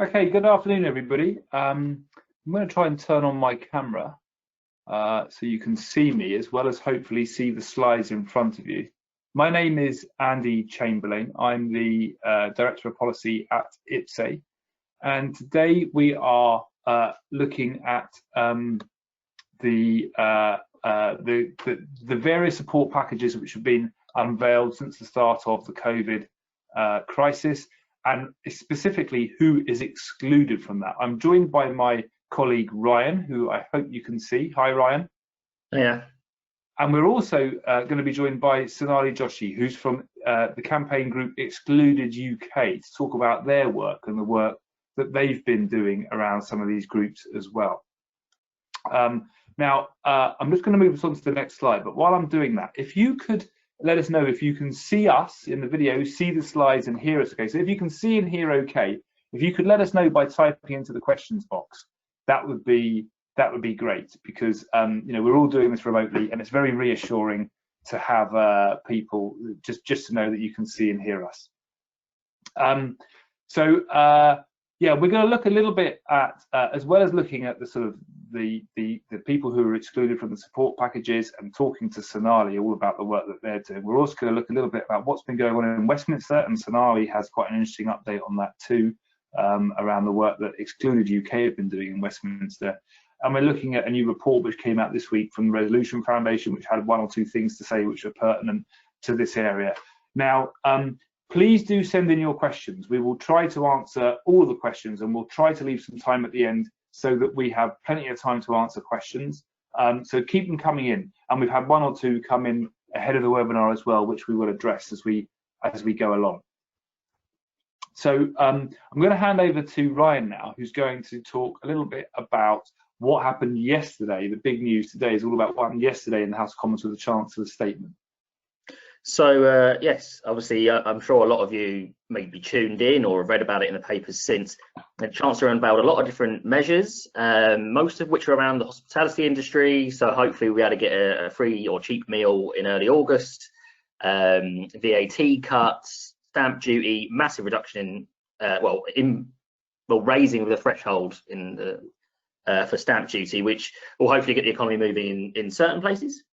Okay, good afternoon, everybody. I'm going to try and turn on my camera so you can see me as well as hopefully see the slides in front of you. My name is Andy Chamberlain. I'm the Director of Policy at IPSE, and today we are looking at the various support packages which have been unveiled since the start of the COVID crisis, and specifically who is excluded from that. I'm joined by my colleague Ryan, who I hope you can see. Hi, Ryan. Yeah. And we're also going to be joined by Sonali Joshi, who's from the campaign group Excluded UK, to talk about their work and the work that they've been doing around some of these groups as well. Now, I'm just going to move us on to the next slide, but while I'm doing that, if you could let us know if you can see us in the video, see the slides and hear us okay. So if you can see and hear okay, if you could let us know by typing into the questions box, that would be great, because you know, we're all doing this remotely and it's very reassuring to have people just to know that you can see and hear us. Yeah, we're going to look a little bit at, as well as looking at the sort of the people who are excluded from the support packages and talking to Sonali all about the work that they're doing. We're also going to look a little bit about what's been going on in Westminster, and Sonali has quite an interesting update on that too, around the work that Excluded UK have been doing in Westminster. And we're looking at a new report which came out this week from the Resolution Foundation, which had one or two things to say which are pertinent to this area. Now, please do send in your questions. We will try to answer all of the questions, and we'll try to leave some time at the end so that we have plenty of time to answer questions. So keep them coming in, and we've had one or two come in ahead of the webinar as well, which we will address as we go along. So I'm going to hand over to Ryan now, who's going to talk a little bit about what happened yesterday. The big news today is all about what happened yesterday in the House of Commons with the Chancellor's statement. So yes, obviously, I'm sure a lot of you may be tuned in or have read about it in the papers since. The Chancellor unveiled a lot of different measures, most of which are around the hospitality industry. So hopefully we had to get a free or cheap meal in early August, VAT cuts, stamp duty, massive reduction in, raising the threshold in the for stamp duty, which will hopefully get the economy moving in certain places.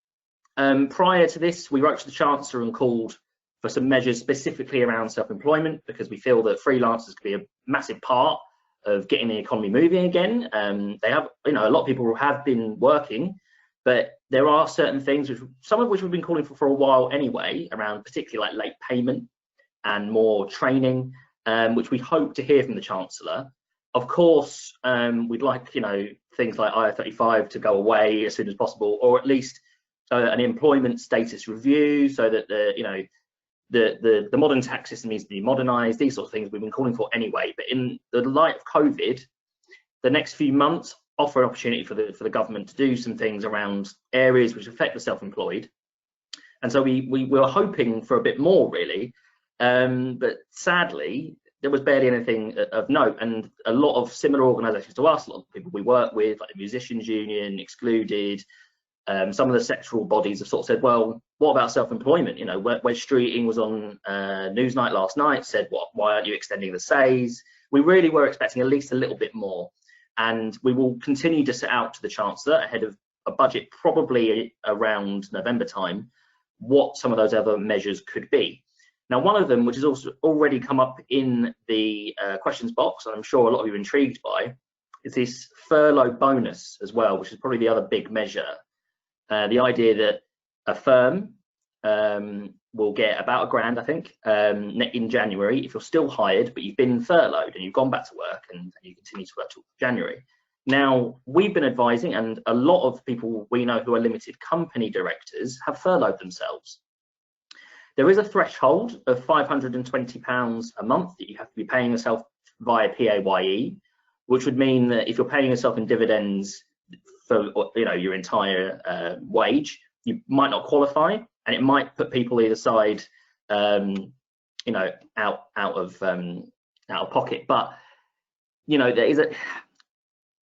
Prior to this, we wrote to the Chancellor and called for some measures specifically around self-employment, because we feel that freelancers could be a massive part of getting the economy moving again. They have, you know, a lot of people have been working, but there are certain things, which some of which we've been calling for a while anyway, around particularly like late payment and more training, which we hope to hear from the Chancellor. Of course, we'd like, you know, things like IR35 to go away as soon as possible, or at least an employment status review, so that the modern tax system needs to be modernised. These sort of things we've been calling for anyway. But in the light of COVID, the next few months offer an opportunity for the government to do some things around areas which affect the self-employed. And so we were hoping for a bit more, really. But sadly, there was barely anything of note, and a lot of similar organisations to us, a lot of people we work with, like the Musicians Union, Excluded, some of the sectoral bodies have sort of said, well, what about self-employment? You know, Wedge Streeting was on Newsnight last night, said, why aren't you extending the SAYs? We really were expecting at least a little bit more, and we will continue to set out to the Chancellor ahead of a budget, probably around November time, what some of those other measures could be. Now, one of them, which has also already come up in the questions box, and I'm sure a lot of you are intrigued by, is this furlough bonus as well, which is probably the other big measure. The idea that a firm will get about £1,000, I think, in January if you're still hired, but you've been furloughed and you've gone back to work and you continue to work till January. Now, we've been advising, and a lot of people we know who are limited company directors have furloughed themselves. There is a threshold of £520 a month that you have to be paying yourself via PAYE, which would mean that if you're paying yourself in dividends for, you know, your entire wage, you might not qualify, and it might put people either side, you know, out of pocket. But you know, there is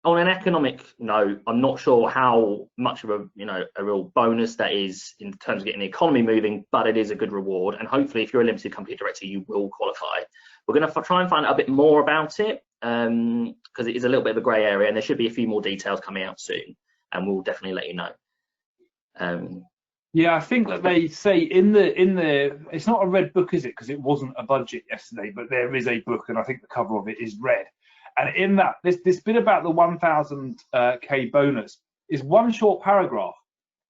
on an economic note, I'm not sure how much of a real bonus that is in terms of getting the economy moving, but it is a good reward, and hopefully if you're a limited company director you will qualify. We're going to try and find out a bit more about it. because it is a little bit of a grey area, and there should be a few more details coming out soon, and we'll definitely let you know. Yeah, I think that they say in the it's not a red book, is it? Because it wasn't a budget yesterday, but there is a book, and I think the cover of it is red. And in that, this bit about the 1,000K bonus is one short paragraph,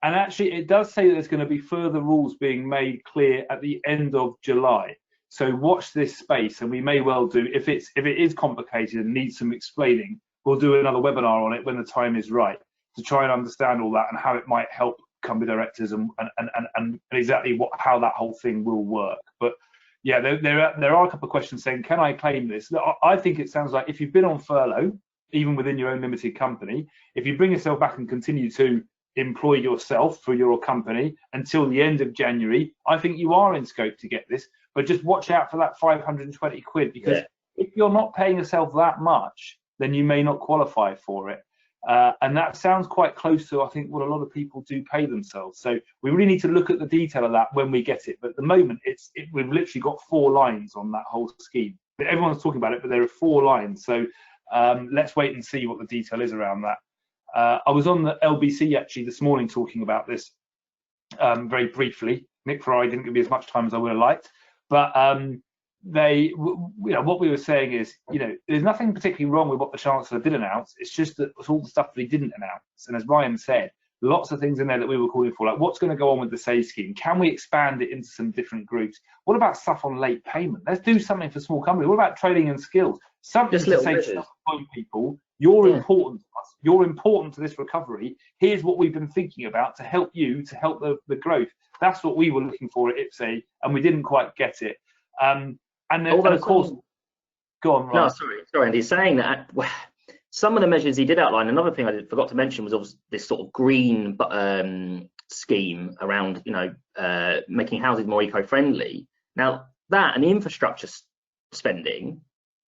and actually it does say that there's going to be further rules being made clear at the end of July. So watch this space, and we may well do, if it is complicated and needs some explaining, we'll do another webinar on it when the time is right to try and understand all that and how it might help company directors and exactly how that whole thing will work. But yeah, there are a couple of questions saying, can I claim this? I think it sounds like if you've been on furlough, even within your own limited company, if you bring yourself back and continue to employ yourself for your company until the end of January, I think you are in scope to get this. But just watch out for that 520 quid, because if you're not paying yourself that much, then you may not qualify for it. And that sounds quite close to, I think, what a lot of people do pay themselves. So we really need to look at the detail of that when we get it. But at the moment, we've literally got 4 lines on that whole scheme. Everyone's talking about it, but there are 4 lines. So let's wait and see what the detail is around that. I was on the LBC actually this morning talking about this very briefly. Nick Fry didn't give me as much time as I would have liked, but what we were saying is, there's nothing particularly wrong with what the Chancellor did announce. It's just that it's all the stuff that he didn't announce. And as Ryan said, lots of things in there that we were calling for, like what's going to go on with the SAVE scheme? Can we expand it into some different groups? What about stuff on late payment? Let's do something for small companies. What about training and skills? Something to say to self-employed people, you're important to us. You're important to this recovery. Here's what we've been thinking about to help you, to help the growth. That's what we were looking for at IPSE, and we didn't quite get it. And of course, go on, Ryan. No, sorry, Andy. Saying that, some of the measures he did outline. Another thing I forgot to mention was this sort of green scheme around, making houses more eco-friendly. Now, that and the infrastructure spending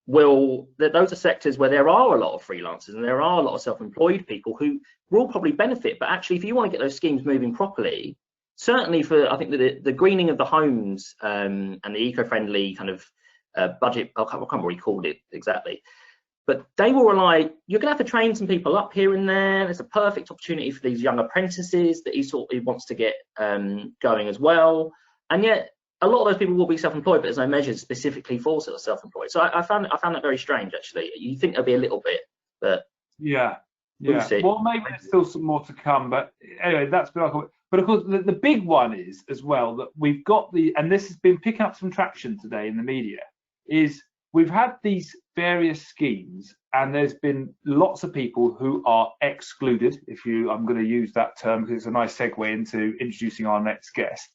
those are sectors where there are a lot of freelancers and there are a lot of self-employed people who will probably benefit. But actually, if you want to get those schemes moving properly, certainly for, I think, the greening of the homes and the eco-friendly kind of budget, I can't remember what he called it exactly, but they will rely, you're going to have to train some people up here and there. It's a perfect opportunity for these young apprentices that he wants to get going as well. And yet, a lot of those people will be self-employed, but there's no measures specifically for self-employed. So I found that very strange, actually. You think there'll be a little bit, but yeah. We'll see. Well, maybe there's still some more to come, but anyway, that's been our. But of course, the big one is as well that we've got and this has been picking up some traction today in the media, is we've had these various schemes, and there's been lots of people who are excluded. I'm going to use that term because it's a nice segue into introducing our next guest.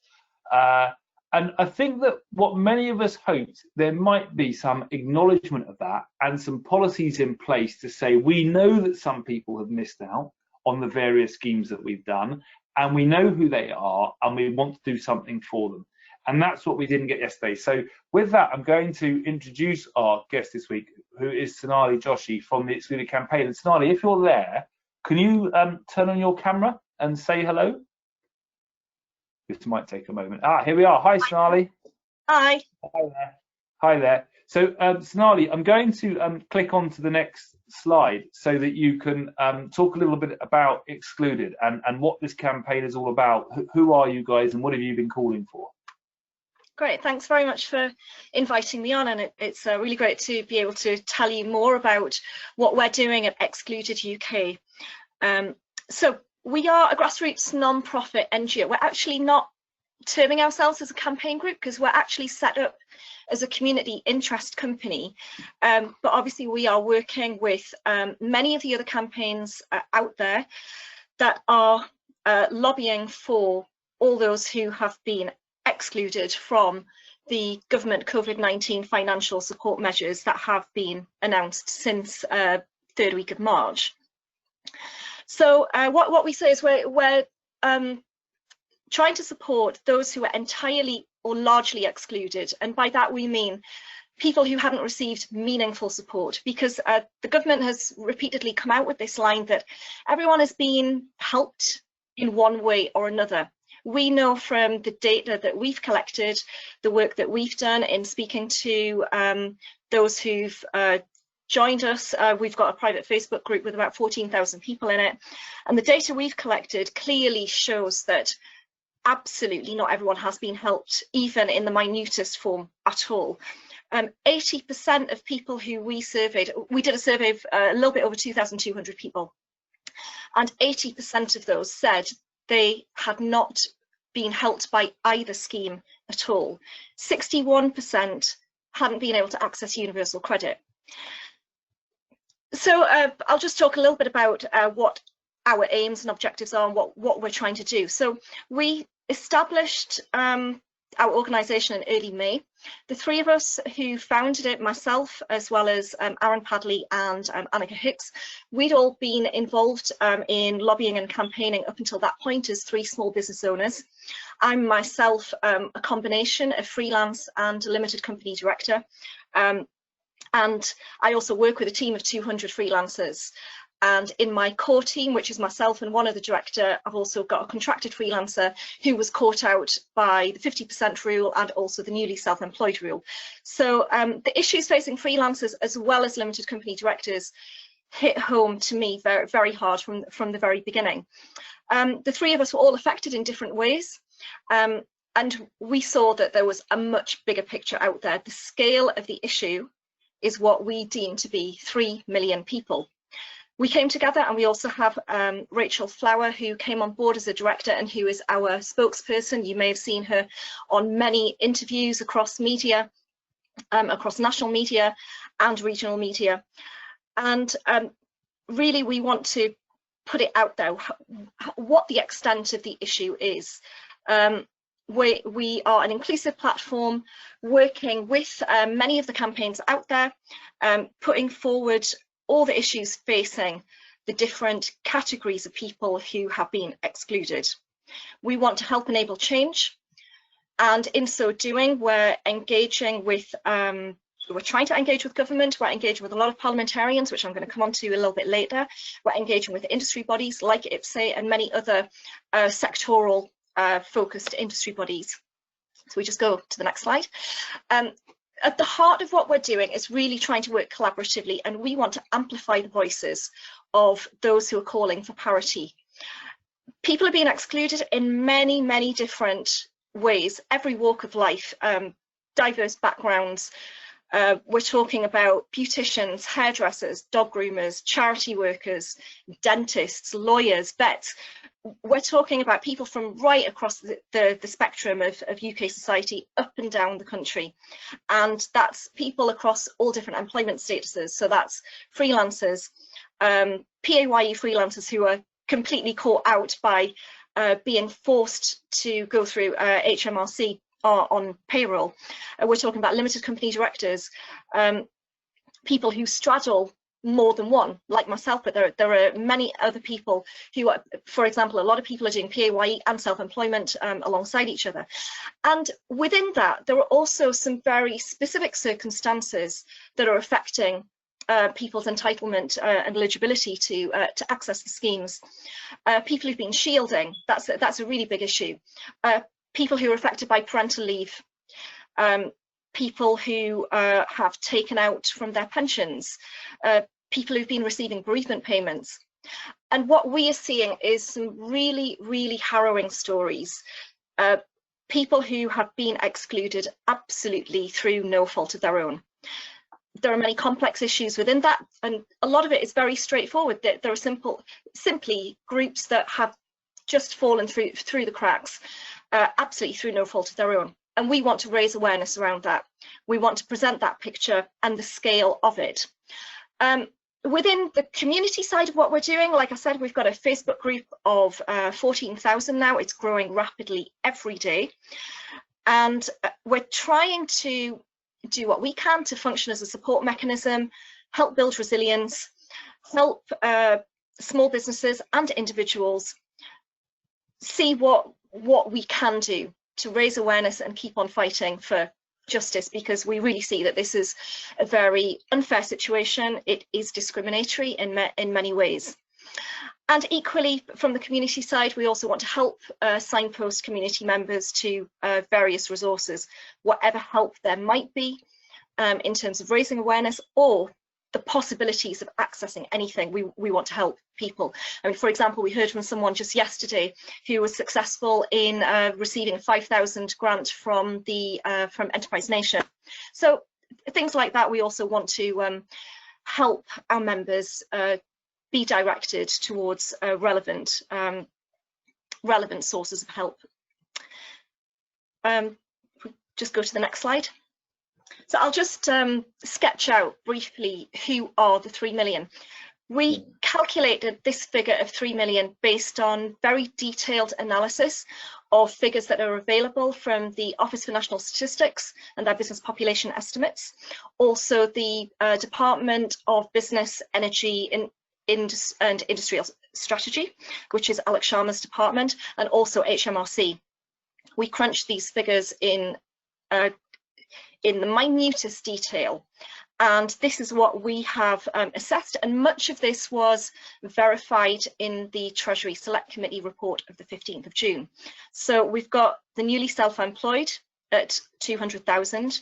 And I think that what many of us hoped, there might be some acknowledgement of that and some policies in place to say, we know that some people have missed out on the various schemes that we've done, and we know who they are, and we want to do something for them. And that's what we didn't get yesterday. So with that, I'm going to introduce our guest this week, who is Sonali Joshi from the Excluded campaign. And Sonali, if you're there, can you turn on your camera and say hello? This might take a moment. Here we are. Hi, Sonali. Hi. Hi there. Hi there. So, Sonali, I'm going to click on to the next slide so that you can talk a little bit about Excluded and what this campaign is all about. Who are you guys and what have you been calling for? Great. Thanks very much for inviting me on, and it's really great to be able to tell you more about what we're doing at Excluded UK. So we are a grassroots non-profit NGO. We're actually not terming ourselves as a campaign group because we're actually set up as a community interest company. But obviously we are working with many of the other campaigns out there that are lobbying for all those who have been excluded from the government COVID-19 financial support measures that have been announced since third week of March. So what we say is we're trying to support those who are entirely or largely excluded, and by that we mean people who haven't received meaningful support, because the government has repeatedly come out with this line that everyone has been helped in one way or another. We know from the data that we've collected, the work that we've done in speaking to those who've joined us. We've got a private Facebook group with about 14,000 people in it, and the data we've collected clearly shows that absolutely not everyone has been helped, even in the minutest form at all. 80% of people who we surveyed, we did a survey of a little bit over 2,200 people, and 80% of those said they had not been helped by either scheme at all. 61% hadn't been able to access universal credit. So I'll just talk a little bit about what our aims and objectives are and what we're trying to do. So we established our organisation in early May. The three of us who founded it, myself, as well as Aaron Padley and Annika Hicks, we'd all been involved in lobbying and campaigning up until that point as three small business owners. I'm myself a combination of freelance and limited company director. And I also work with a team of 200 freelancers. And in my core team, which is myself and one other director, I've also got a contracted freelancer who was caught out by the 50% rule and also the newly self-employed rule. So the issues facing freelancers as well as limited company directors hit home to me very, very hard from the very beginning. The three of us were all affected in different ways. And we saw that there was a much bigger picture out there. The scale of the issue is what we deem to be 3 million people. We came together, and we also have Rachel Flower, who came on board as a director and who is our spokesperson. You may have seen her on many interviews across media, across national media and regional media. And really, we want to put it out there, what the extent of the issue is. We are an inclusive platform working with many of the campaigns out there, putting forward all the issues facing the different categories of people who have been excluded. We want to help enable change, and in so doing, we're engaging with, we're trying to engage with government, we're engaging with a lot of parliamentarians, which I'm going to come on to a little bit later. We're engaging with industry bodies like IPSE and many other sectoral focused industry bodies. So we just go to the next slide. At the heart of what we're doing is really trying to work collaboratively, and we want to amplify the voices of those who are calling for parity. People are being excluded in many, many different ways, every walk of life, diverse backgrounds. We're talking about beauticians, hairdressers, dog groomers, charity workers, dentists, lawyers, vets. We're talking about people from right across the spectrum of UK society, up and down the country. And that's people across all different employment statuses. So that's freelancers, PAYE freelancers who are completely caught out by being forced to go through HMRC on payroll. We're talking about limited company directors, people who straddle more than one, like myself, but there are many other people who are, for example, a lot of people are doing PAYE and self-employment alongside each other. And within that, there are also some very specific circumstances that are affecting people's entitlement and eligibility to access the schemes. People who've been shielding, that's a really big issue. People who are affected by parental leave, people who have taken out from their pensions, people who've been receiving bereavement payments. And what we are seeing is some really, really harrowing stories. People who have been excluded absolutely through no fault of their own. There are many complex issues within that, and a lot of it is very straightforward. There are simply groups that have just fallen through the cracks, absolutely through no fault of their own. And we want to raise awareness around that. We want to present that picture and the scale of it. Within the community side of what we're doing, like I said, we've got a Facebook group of 14,000 now. It's growing rapidly every day. And we're trying to do what we can to function as a support mechanism, help build resilience, help small businesses and individuals see what we can do to raise awareness and keep on fighting for justice, because we really see that this is a very unfair situation. It is discriminatory in many ways. And equally, from the community side, we also want to help signpost community members to various resources, whatever help there might be in terms of raising awareness or the possibilities of accessing anything. We want to help people. I mean, for example, we heard from someone just yesterday who was successful in receiving a 5,000 grant from the from Enterprise Nation. So things like that, we also want to help our members be directed towards relevant sources of help. Just go to the next slide. So I'll just sketch out briefly who are the 3 million. We calculated this figure of 3 million based on very detailed analysis of figures that are available from the Office for National Statistics and their business population estimates. Also the Department of Business, Energy and Industrial Strategy, which is Alex Sharma's department, and also HMRC. We crunched these figures in the minutest detail, and this is what we have assessed, and much of this was verified in the Treasury Select Committee report of the 15th of June. So we've got the newly self-employed at 200,000,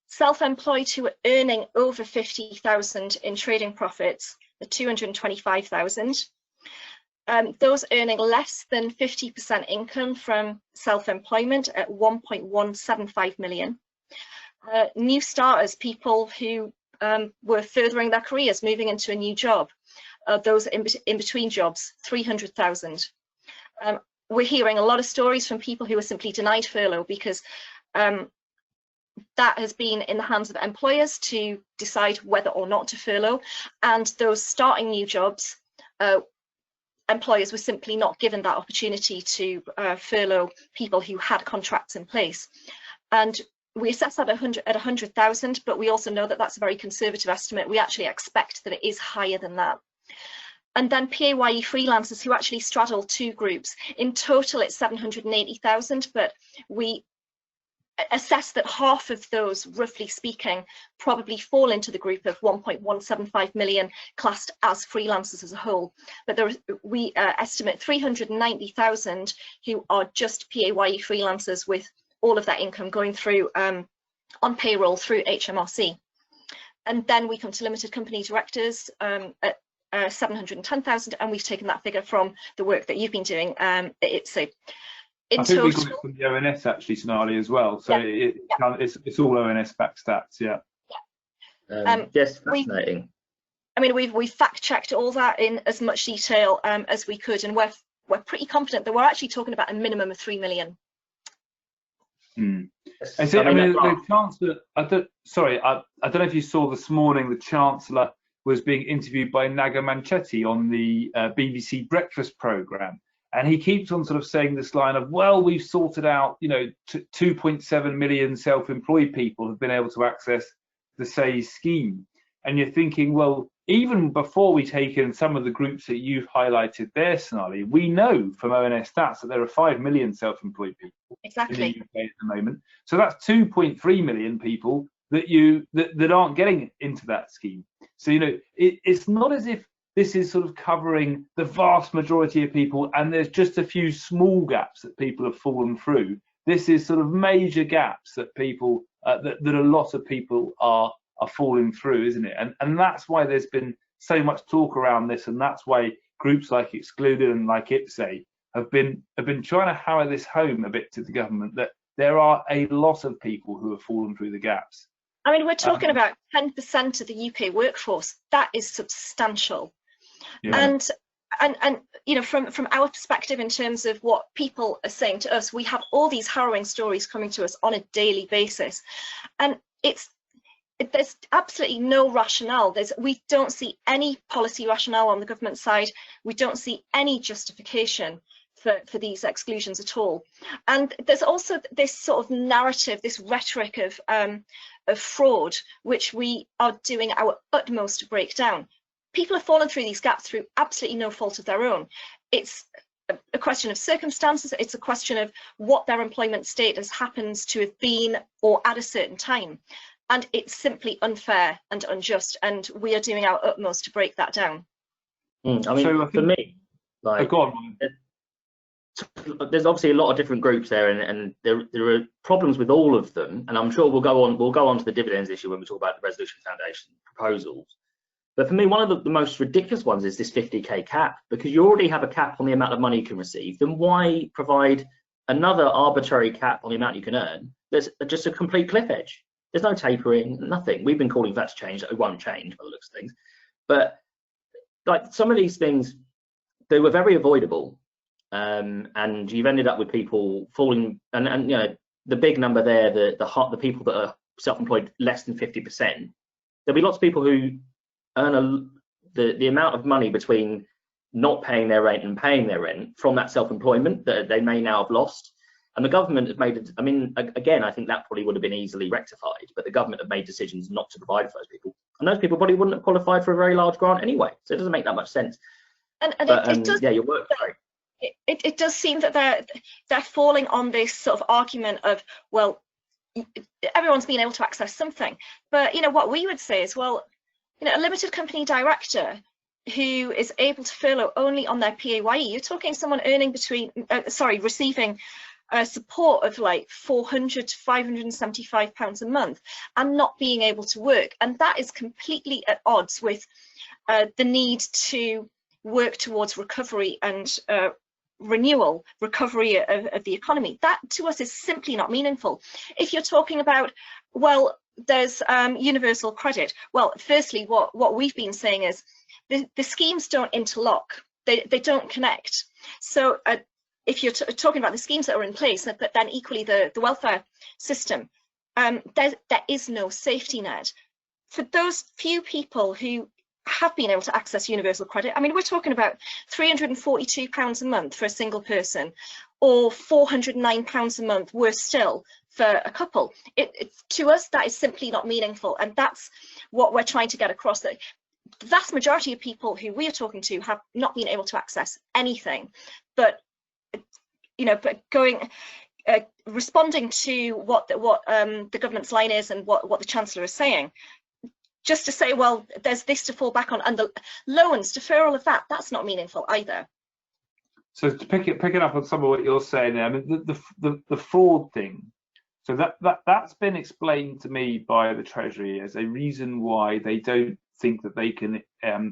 self-employed who are earning over 50,000 in trading profits at 225,000. Those earning less than 50% income from self-employment at 1.175 million. New starters, people who were furthering their careers, moving into a new job, those in between jobs, 300,000. We're hearing a lot of stories from people who are simply denied furlough because that has been in the hands of employers to decide whether or not to furlough, and those starting new jobs, employers were simply not given that opportunity to furlough people who had contracts in place. And we assess that at 100,000, but we also know that that's a very conservative estimate. We actually expect that it is higher than that. And then PAYE freelancers who actually straddle two groups. In total, it's 780,000, but we assess that half of those, roughly speaking, probably fall into the group of 1.175 million classed as freelancers as a whole. But we estimate 390,000 who are just PAYE freelancers with all of that income going through on payroll through HMRC. And then we come to limited company directors at 710,000, and we've taken that figure from the work that you've been doing at IPSE. I think we got it from the ONS actually, Sonali, as well. So yeah, it's all ONS back stats, yeah. Yes, fascinating. I mean, we've fact checked all that in as much detail as we could, and we're pretty confident that we're actually talking about a minimum of 3 million. I mean, the Chancellor, I don't know if you saw this morning, the Chancellor was being interviewed by Naga Manchetti on the BBC breakfast programme, and he keeps on sort of saying this line of, well, we've sorted out, you know, 2.7 million self-employed people have been able to access the SAYS scheme. And you're thinking, well, even before we take in some of the groups that you've highlighted there, Sonali, we know from ONS stats that there are 5 million self-employed people in the UK at the moment. So that's 2.3 million people that aren't getting into that scheme. So, you know, it's not as if this is sort of covering the vast majority of people and there's just a few small gaps that people have fallen through. This is sort of major gaps that people, that a lot of people are falling through, isn't it? And that's why there's been so much talk around this, and that's why groups like Excluded and like IPSE have been trying to hammer this home a bit to the government, that there are a lot of people who have fallen through the gaps. I mean, we're talking about 10% of the UK workforce. That is substantial. Yeah. And you know, from our perspective, in terms of what people are saying to us, we have all these harrowing stories coming to us on a daily basis, and there's absolutely no rationale. We don't see any policy rationale on the government side. We don't see any justification for these exclusions at all. And there's also this sort of narrative, this rhetoric of fraud, which we are doing our utmost to break down. People have fallen through these gaps through absolutely no fault of their own. It's a question of circumstances. It's a question of what their employment status happens to have been or at a certain time. And it's simply unfair and unjust, and we are doing our utmost to break that down. I mean, so for me, like, there's obviously a lot of different groups there, and there are problems with all of them. And I'm sure we'll go on to the dividends issue when we talk about the Resolution Foundation proposals. But for me, one of the most ridiculous ones is this 50k cap, because you already have a cap on the amount of money you can receive. Then why provide another arbitrary cap on the amount you can earn? There's just a complete cliff edge. There's no tapering, nothing. We've been calling for that to change. It won't change by the looks of things. But like some of these things, they were very avoidable, and you've ended up with people falling. And you know, the big number there, the people that are self-employed less than 50%. There'll be lots of people who earn the amount of money between not paying their rent and paying their rent from that self-employment that they may now have lost. And the government has made it, I mean, again, I think that probably would have been easily rectified, but the government have made decisions not to provide for those people. And those people probably wouldn't have qualified for a very large grant anyway. So it doesn't make that much sense. And but, it does, yeah, your work, sorry. It does seem that they're falling on this sort of argument of, well, everyone's been able to access something. But, you know, what we would say is, well, you know, a limited company director who is able to furlough only on their PAYE, you're talking someone earning receiving support of like £400 to £575 a month and not being able to work. And that is completely at odds with the need to work towards recovery and recovery of the economy. That to us is simply not meaningful. If you're talking about, well, there's universal credit. Well, firstly, what we've been saying is the schemes don't interlock. They don't connect. So if you're talking about the schemes that are in place, but then equally the welfare system, there is no safety net. For those few people who have been able to access universal credit, I mean, we're talking about £342 a month for a single person, or £409 a month, worse still, for a couple. To us, that is simply not meaningful, and that's what we're trying to get across. That the vast majority of people who we are talking to have not been able to access anything, but you know, but responding to what the government's line is and what the Chancellor is saying, just to say, well, there's this to fall back on, and the loans, deferral of that's not meaningful either. So to pick it up on some of what you're saying there, I mean, the fraud thing. So that's been explained to me by the Treasury as a reason why they don't think that they can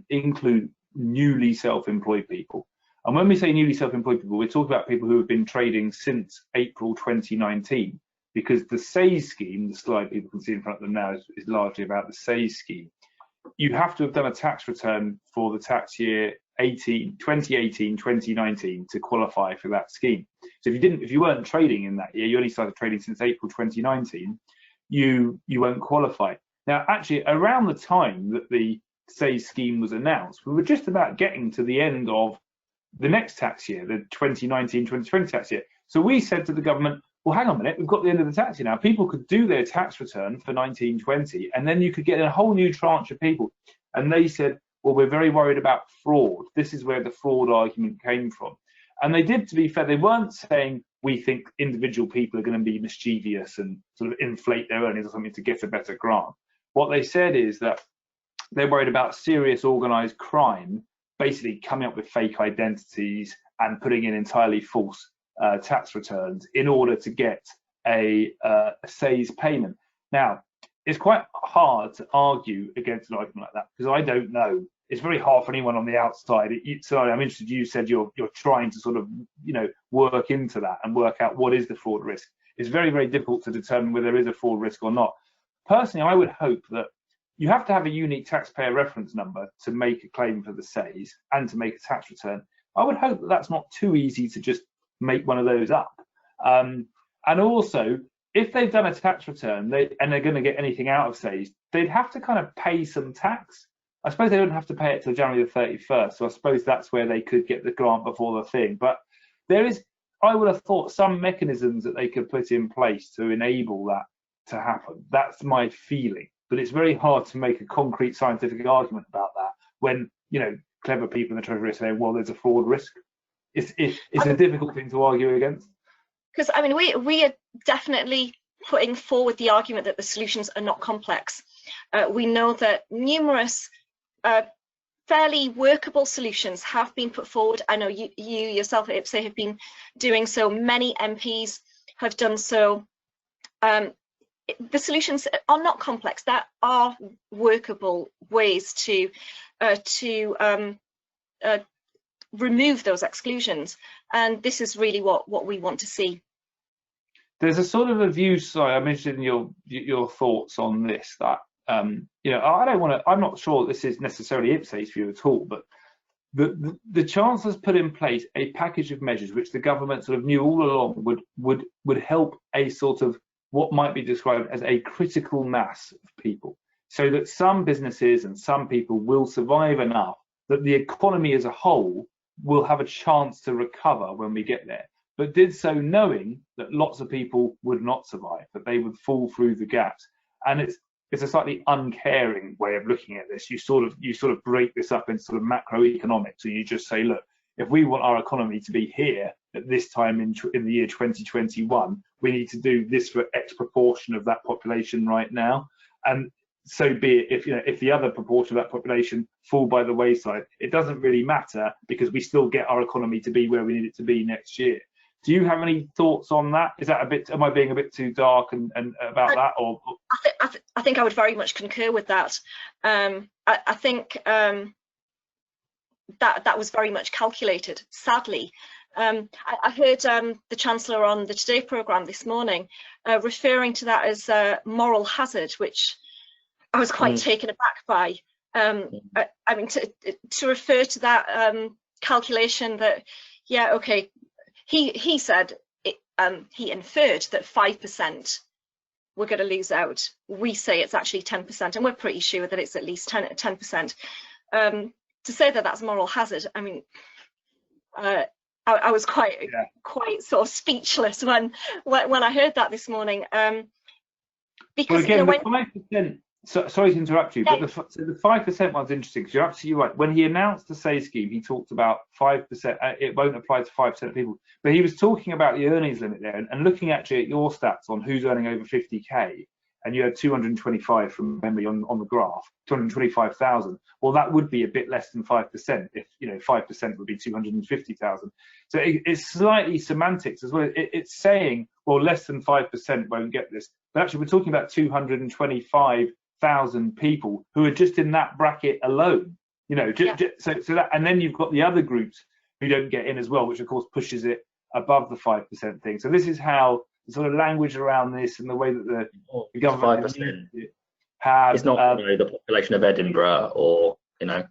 include newly self-employed people. And when we say newly self-employed people, we're talking about people who have been trading since April 2019, because the SAYS scheme, the slide people can see in front of them now, is largely about the SAYS scheme. You have to have done a tax return for the tax year 2018, 2019 to qualify for that scheme. So if you weren't trading in that year, you only started trading since April 2019, you won't qualify. Now, actually, around the time that the SAYS scheme was announced, we were just about getting to the end of the next tax year, the 2019-2020 tax year. So we said to the government, well, hang on a minute, we've got the end of the tax year now. People could do their tax return for 19-20, and then you could get a whole new tranche of people. And they said, well, we're very worried about fraud. This is where the fraud argument came from. And they did, to be fair, they weren't saying we think individual people are going to be mischievous and sort of inflate their earnings or something to get a better grant. What they said is that they're worried about serious organised crime, basically coming up with fake identities and putting in entirely false tax returns in order to get a SAYS payment. Now, it's quite hard to argue against an argument like that because I don't know. It's very hard for anyone on the outside. So I'm interested. You said you're trying to sort of work into that and work out what is the fraud risk. It's very, very difficult to determine whether there is a fraud risk or not. Personally, I would hope that you have to have a unique taxpayer reference number to make a claim for the SAYS and to make a tax return. I would hope that that's not too easy to just make one of those up. And also, if they've done a tax return and they're going to get anything out of SAYS, they'd have to kind of pay some tax. I suppose they don't have to pay it till January the 31st, so I suppose that's where they could get the grant before the thing. But there is, I would have thought, some mechanisms that they could put in place to enable that to happen. That's my feeling. But it's very hard to make a concrete scientific argument about that when, clever people in the Treasury are saying, well, there's a fraud risk. It's a difficult thing to argue against. Because, I mean, we are definitely putting forward the argument that the solutions are not complex. We know that numerous fairly workable solutions have been put forward. I know you yourself at IPSE have been doing so. Many MPs have done so. the solutions are not complex. There are workable ways to remove those exclusions, and this is really what we want to see. There's a sort of a view, sorry, I'm interested in your thoughts on this, that you know, I'm not sure this is necessarily IPSE's view at all, but the Chancellor's put in place a package of measures which the government sort of knew all along would help a sort of what might be described as a critical mass of people, so that some businesses and some people will survive enough that the economy as a whole will have a chance to recover when we get there, but did so knowing that lots of people would not survive, that they would fall through the gaps. And it's a slightly uncaring way of looking at this. You sort of break this up into sort of macroeconomics, and you just say, look, if we want our economy to be here at this time in the year 2021, we need to do this for X proportion of that population right now. And so be it. If the other proportion of that population fall by the wayside, it doesn't really matter, because we still get our economy to be where we need it to be next year. Do you have any thoughts on that? Is that am I being a bit too dark and about that? Or I think I would very much concur with that. I think that was very much calculated, sadly. I heard the Chancellor on the Today programme this morning referring to that as a moral hazard, which I was quite taken aback by. I mean, to refer to that calculation that, yeah, okay, he said, he inferred that 5% were going to lose out. We say it's actually 10%, and we're pretty sure that it's at least 10%. To say that that's moral hazard, I mean, I was quite sort of speechless when I heard that this morning. Because well, again, the 5%. Sorry to interrupt you, but the 5% one's interesting, because you're absolutely right. When he announced the SAY scheme, he talked about 5%. It won't apply to 5% of people, but he was talking about the earnings limit there, and looking actually at your stats on who's earning over 50k, and you had 225 from memory on the graph, 225,000. Well, that would be a bit less than 5%. If 5% would be 250,000. So it's slightly semantics as well. It's saying, well, less than 5% won't get this, but actually we're talking about 225,000 people who are just in that bracket alone, so that, and then you've got the other groups who don't get in as well, which of course pushes it above the 5% thing. So this is how the sort of language around this and the way that the government 5% has it's not the population of Edinburgh, or I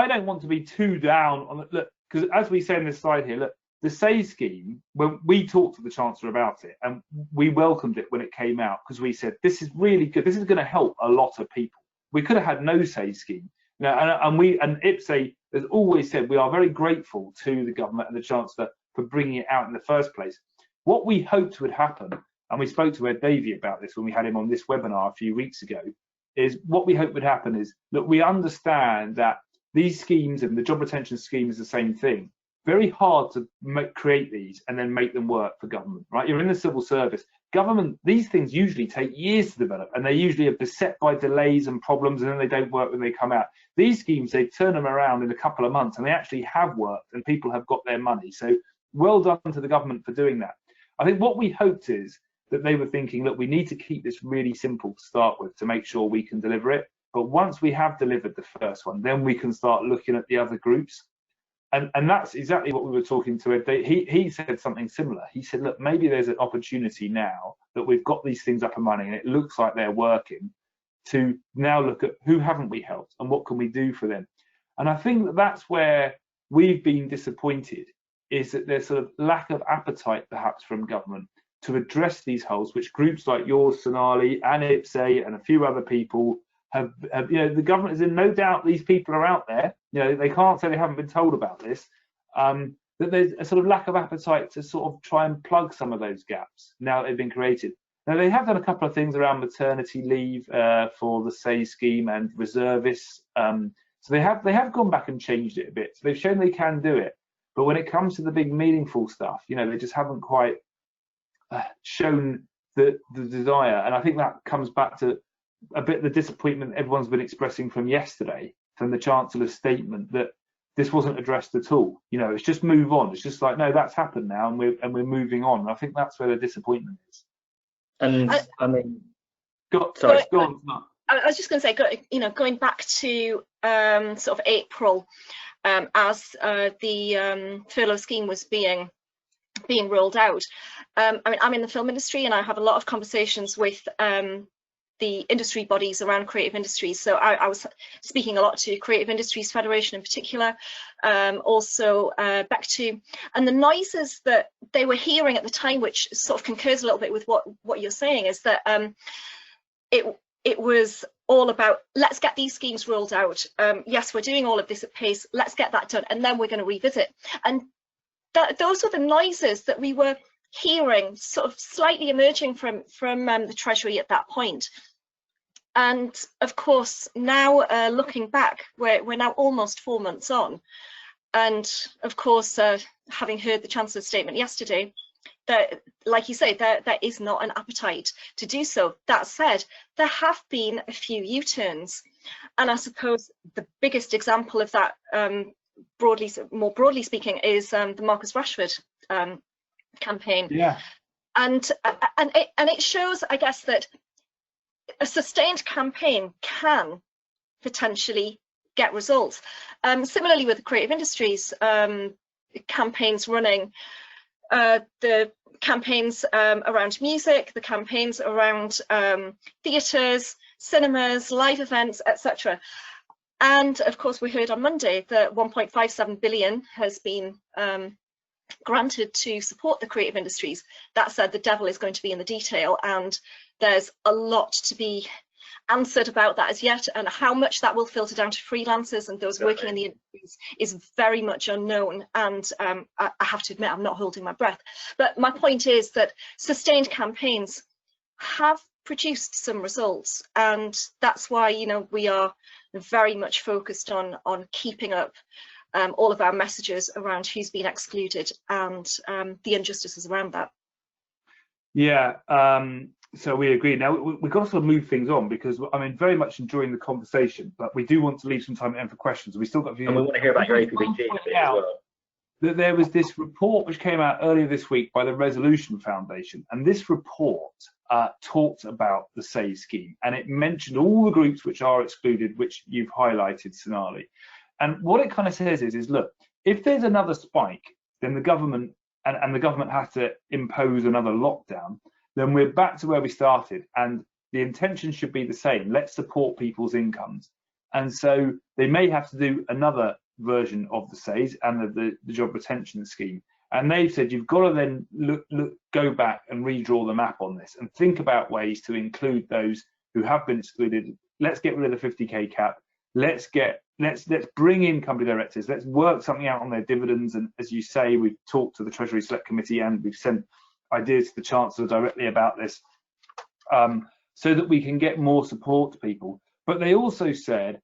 don't want to be too down on it, look, because as we say in this slide here, look, the SAY scheme, when we talked to the Chancellor about it, and we welcomed it when it came out, because we said, this is really good, this is going to help a lot of people. We could have had no SAY scheme. And IPSE has always said we are very grateful to the government and the Chancellor for bringing it out in the first place. What we hoped would happen, and we spoke to Ed Davey about this when we had him on this webinar a few weeks ago, is what we hope would happen is that we understand that these schemes, and the job retention scheme is the same thing, very hard to create these and then make them work for government, right? You're in the civil service. Government, these things usually take years to develop, and they usually are beset by delays and problems, and then they don't work when they come out. These schemes, they turn them around in a couple of months, and they actually have worked, and people have got their money. So well done to the government for doing that. I think what we hoped is that they were thinking, look, we need to keep this really simple to start with to make sure we can deliver it. But once we have delivered the first one, then we can start looking at the other groups. And that's exactly what we were talking to Ed. He said something similar. He said, look, maybe there's an opportunity now that we've got these things up and running and it looks like they're working, to now look at who haven't we helped and what can we do for them. And I think that that's where we've been disappointed, is that there's sort of lack of appetite perhaps from government to address these holes, which groups like yours, Sonali, and IPSE and a few other people have, the government is in no doubt these people are out there. They can't say they haven't been told about this. That there's a sort of lack of appetite to sort of try and plug some of those gaps now that they've been created. Now they have done a couple of things around maternity leave for the SAY scheme and reservists. So they have gone back and changed it a bit. So they've shown they can do it. But when it comes to the big meaningful stuff, they just haven't quite shown the desire. And I think that comes back to a bit the disappointment everyone's been expressing from yesterday, from the Chancellor's statement, that this wasn't addressed at all. It's just move on. It's just like, no, that's happened now, and we're moving on. And I think that's where the disappointment is. And I mean, sorry. Go on. I was just going to say, going back to sort of April, as the furlough scheme was being rolled out. I mean, I'm in the film industry, and I have a lot of conversations with the industry bodies around creative industries. So I was speaking a lot to Creative Industries Federation in particular, also BECTU, and the noises that they were hearing at the time, which sort of concurs a little bit with what you're saying, is that it was all about, let's get these schemes rolled out. Yes, we're doing all of this at pace, let's get that done, and then we're going to revisit. And those were the noises that we were hearing, sort of slightly emerging from the Treasury at that point. And of course, now looking back, we're now almost 4 months on. And of course, having heard the Chancellor's statement yesterday, that, like you say, there is not an appetite to do so. That said, there have been a few U-turns, and I suppose the biggest example of that, more broadly speaking, is the Marcus Rashford campaign. Yeah, and it shows, I guess, that a sustained campaign can potentially get results. Similarly with the creative industries campaigns running. The campaigns around music, the campaigns around theatres, cinemas, live events, etc. And of course, we heard on Monday that 1.57 billion has been granted to support the creative industries. That said, the devil is going to be in the detail, and there's a lot to be answered about that as yet, and how much that will filter down to freelancers and those working in the industries is very much unknown. And I have to admit, I'm not holding my breath. But my point is that sustained campaigns have produced some results, and that's why, we are very much focused on keeping up all of our messages around who's been excluded and the injustices around that. Yeah. So we agree. Now we've got to sort of move things on, because I'm very much enjoying the conversation, but we do want to leave some time in for questions. We still got. And we want to hear about your APBG a bit as well. That there was this report which came out earlier this week by the Resolution Foundation, and this report talked about the SAYS scheme, and it mentioned all the groups which are excluded, which you've highlighted, Sonali. And what it kind of says is, look, if there's another spike, then the government and the government has to impose another lockdown, then we're back to where we started, and the intention should be the same. Let's support people's incomes. And so they may have to do another version of the SAYS and the job retention scheme. And they've said you've got to then go back and redraw the map on this and think about ways to include those who have been excluded. Let's get rid of the 50k cap. Let's bring in company directors. Let's work something out on their dividends. And as you say, we've talked to the Treasury Select Committee, and we've sent ideas to the Chancellor directly about this, so that we can get more support to people. But they also said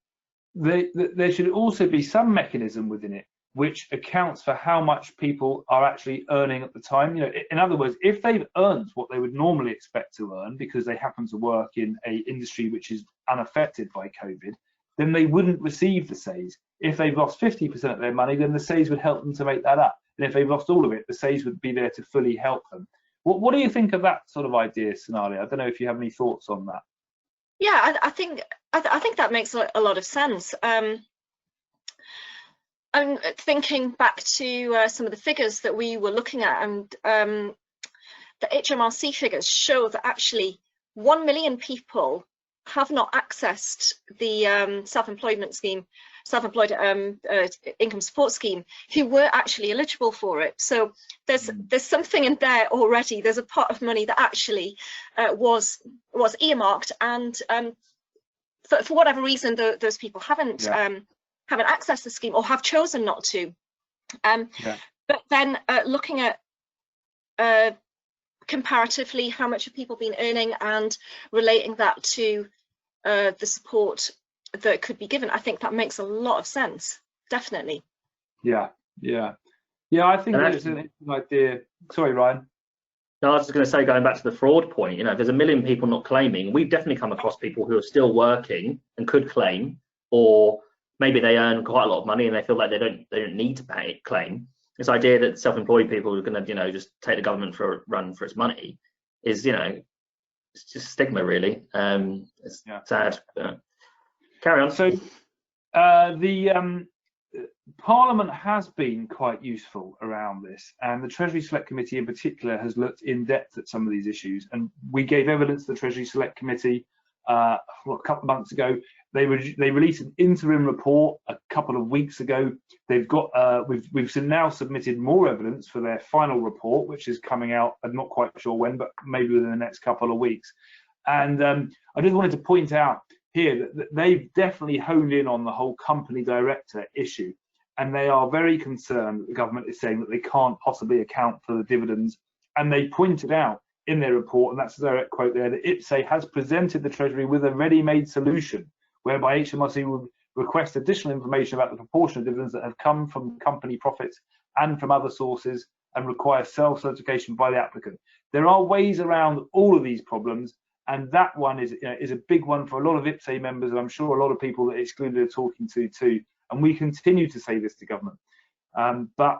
that there should also be some mechanism within it which accounts for how much people are actually earning at the time. In other words, if they've earned what they would normally expect to earn because they happen to work in an industry which is unaffected by COVID, then they wouldn't receive the SAYS. If they've lost 50% of their money, then the SAYS would help them to make that up. And if they've lost all of it, the SAYS would be there to fully help them. What do you think of that sort of idea, Sonali? I don't know if you have any thoughts on that. Yeah, I think that makes a lot of sense. I'm thinking back to some of the figures that we were looking at, and the HMRC figures show that actually 1 million people have not accessed the self-employed income support scheme who were actually eligible for it. So there's something in there already. There's a pot of money that actually was earmarked, and for whatever reason those people haven't accessed the scheme or have chosen not to. But then looking at comparatively how much have people been earning and relating that to the support that could be given, I think that makes a lot of sense, definitely. Yeah, I think it's an interesting idea. Sorry, Ryan. No, I was just going to say, going back to the fraud point, if there's 1 million people not claiming, we've definitely come across people who are still working and could claim, or maybe they earn quite a lot of money and they feel like they don't need to claim. This idea that self-employed people are going to, just take the government for a run for its money is, it's just stigma, really. It's sad. Carry on. So the Parliament has been quite useful around this, and the Treasury Select Committee in particular has looked in depth at some of these issues, and we gave evidence to the Treasury Select Committee a couple of months ago. They released an interim report a couple of weeks ago. They've got we've now submitted more evidence for their final report, which is coming out. I'm not quite sure when, but maybe within the next couple of weeks. And I just wanted to point out here that they've definitely honed in on the whole company director issue, and they are very concerned that the government is saying that they can't possibly account for the dividends. And they pointed out in their report, and that's a direct quote there, that IPSE has presented the Treasury with a ready-made solution whereby HMRC would request additional information about the proportion of dividends that have come from company profits and from other sources, and require self-certification by the applicant. There are ways around all of these problems, and that one is a big one for a lot of IPSE members, and I'm sure a lot of people that Excluded are talking to too. And we continue to say this to government. But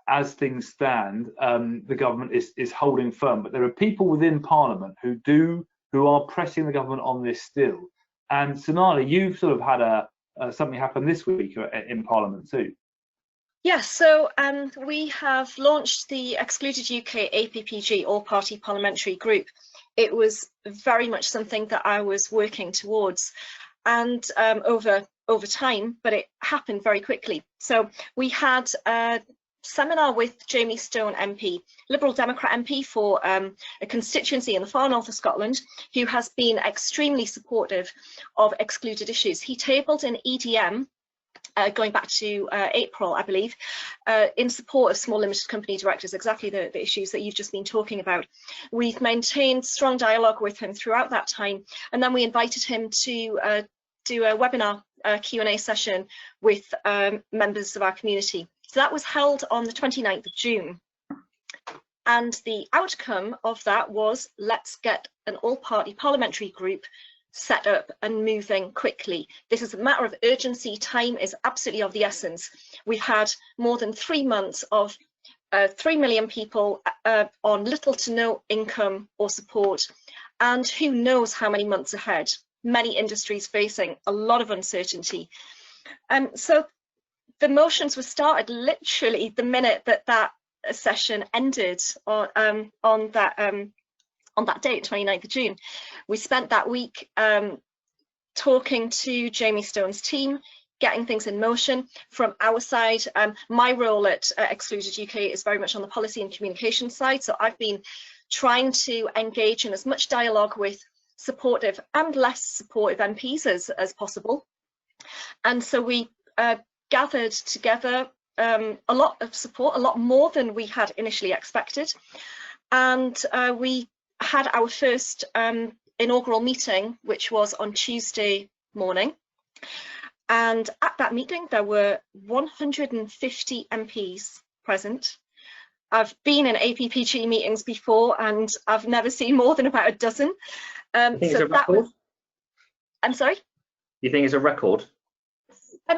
as things stand, the government is holding firm. But there are people within Parliament who are pressing the government on this still. And Sonali, you've sort of had something happen this week in Parliament too. Yes, so we have launched the Excluded UK APPG All-Party Parliamentary Group. It was very much something that I was working towards, and over time, but it happened very quickly. So we had a seminar with Jamie Stone MP, Liberal Democrat MP for a constituency in the far north of Scotland, who has been extremely supportive of excluded issues. He tabled an EDM going back to April, I believe, in support of small limited company directors, exactly the issues that you've just been talking about. We've maintained strong dialogue with him throughout that time, and then we invited him to do a webinar Q&A session with members of our community. So that was held on the 29th of June. And the outcome of that was, let's get an all-party parliamentary group set up and moving quickly. This is a matter of urgency. Time is absolutely of the essence. We've had more than 3 months of 3 million people on little to no income or support, and who knows how many months ahead. Many industries facing a lot of uncertainty. So the motions were started literally the minute that session ended on that date, 29th of June. We spent that week talking to Jamie Stone's team, getting things in motion. From our side, my role at Excluded UK is very much on the policy and communication side, so I've been trying to engage in as much dialogue with supportive and less supportive MPs as possible. And so we gathered together a lot of support, a lot more than we had initially expected. And we had our first inaugural meeting, which was on Tuesday morning. And at that meeting, there were 150 MPs present. I've been in APPG meetings before, and I've never seen more than about a dozen. So that was, I'm sorry? You think it's a record?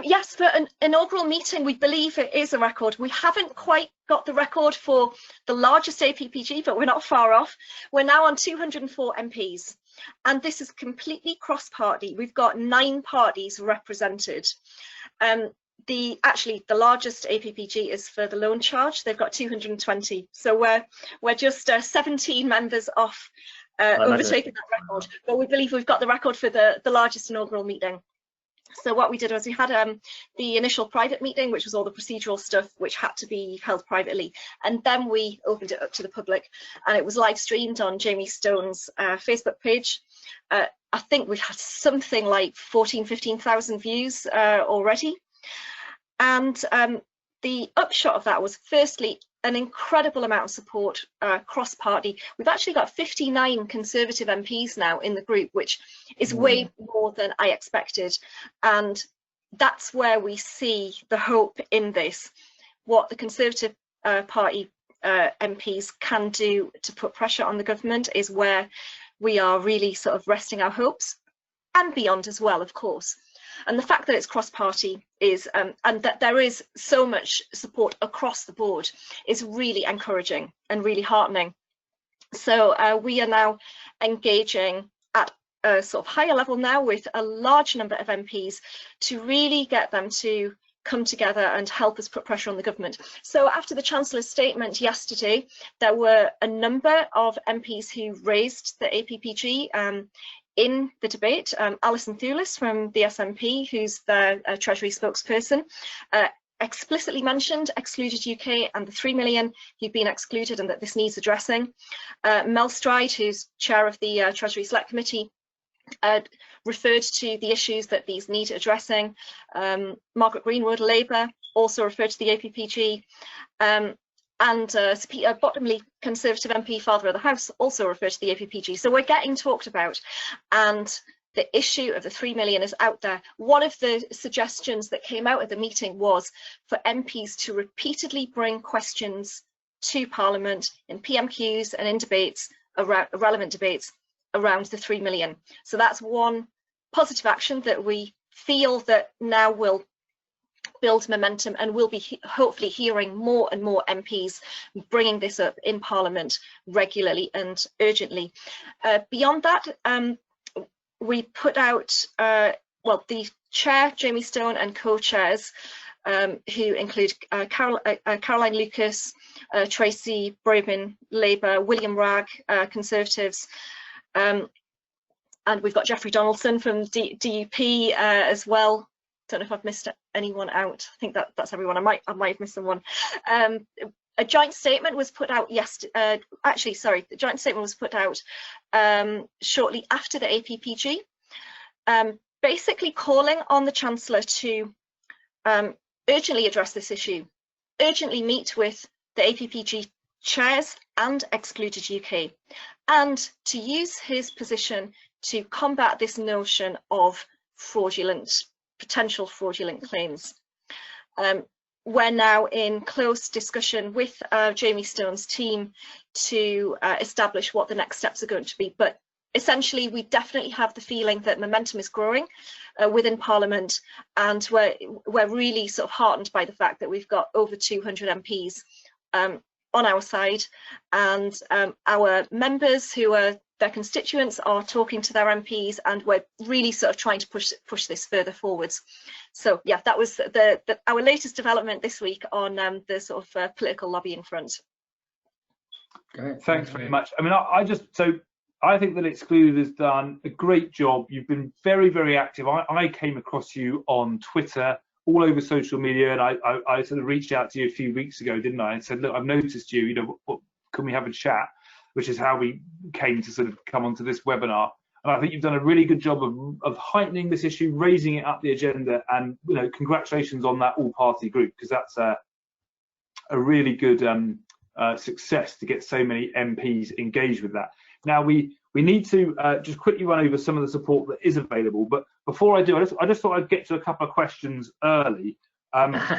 Yes, for an inaugural meeting, we believe it is a record. We haven't quite got the record for the largest APPG, but we're not far off. We're now on 204 MPs, and this is completely cross-party. We've got 9 parties represented. Actually, the largest APPG is for the loan charge. They've got 220, so we're just 17 members off overtaking that record. But we believe we've got the record for the largest inaugural meeting. So what we did was we had the initial private meeting, which was all the procedural stuff, which had to be held privately, and then we opened it up to the public, and it was live streamed on Jamie Stone's Facebook page. I think we've had something like 15,000 views already. And the upshot of that was, firstly, an incredible amount of support cross-party. We've actually got 59 Conservative MPs now in the group, which is way more than I expected. And that's where we see the hope in this. What the Conservative Party MPs can do to put pressure on the government is where we are really sort of resting our hopes, and beyond as well, of course. And the fact that it's cross-party is, and that there is so much support across the board, is really encouraging and really heartening. So we are now engaging at a sort of higher level now with a large number of MPs to really get them to come together and help us put pressure on the government. So after the Chancellor's statement yesterday, there were a number of MPs who raised the APPG in the debate. Alison Thulis from the SNP, who's the Treasury spokesperson, explicitly mentioned Excluded UK and the 3 million who've been excluded and that this needs addressing. Mel Stride, who's chair of the Treasury Select Committee, referred to the issues that these need addressing. Margaret Greenwood, Labour, also referred to the APPG. And Sir Peter Bottomley, Conservative MP, Father of the House, also referred to the APPG. So we're getting talked about, and the issue of the 3 million is out there. One of the suggestions that came out at the meeting was for MPs to repeatedly bring questions to Parliament in PMQs and in debates, relevant debates, around the 3 million. So that's one positive action that we feel that now will build momentum, and we'll be hopefully hearing more and more MPs bringing this up in Parliament regularly and urgently. Beyond that, we put out, well, the chair, Jamie Stone, and co-chairs, who include Caroline Lucas, Tracy Brabin, Labour, William Ragg, Conservatives, and we've got Jeffrey Donaldson from DUP as well. Don't know if I've missed anyone out. I think that's everyone. I might have missed someone. A joint statement was put out yesterday. Actually, sorry, the joint statement was put out shortly after the APPG, basically calling on the Chancellor to urgently address this issue, urgently meet with the APPG chairs and Excluded UK, and to use his position to combat this notion of potential fraudulent claims. We're now in close discussion with Jamie Stone's team to establish what the next steps are going to be. But essentially, we definitely have the feeling that momentum is growing within Parliament, and we're really sort of heartened by the fact that we've got over 200 MPs on our side, and our members who are their constituents are talking to their MPs, and we're really sort of trying to push this further forwards. So yeah, that was our latest development this week on the sort of political lobbying front. Great. Thanks very much. I mean, I think that Excluded has done a great job. You've been very, very active. I came across you on Twitter, all over social media, and I sort of reached out to you a few weeks ago, didn't I? And said, look, I've noticed you. You know, what, can we have a chat? Which is how we came to sort of come onto this webinar. And I think you've done a really good job of heightening this issue, raising it up the agenda, and you know, congratulations on that all-party group, because that's a really good success to get so many MPs engaged with that. Now we need to just quickly run over some of the support that is available, but before I do, I just thought I'd get to a couple of questions early.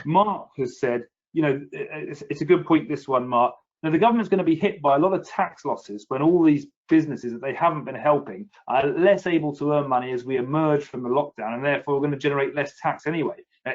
Mark has said, you know, it's a good point, this one, Mark. Now, the government's going to be hit by a lot of tax losses when all these businesses that they haven't been helping are less able to earn money as we emerge from the lockdown, and therefore we're going to generate less tax anyway. Now,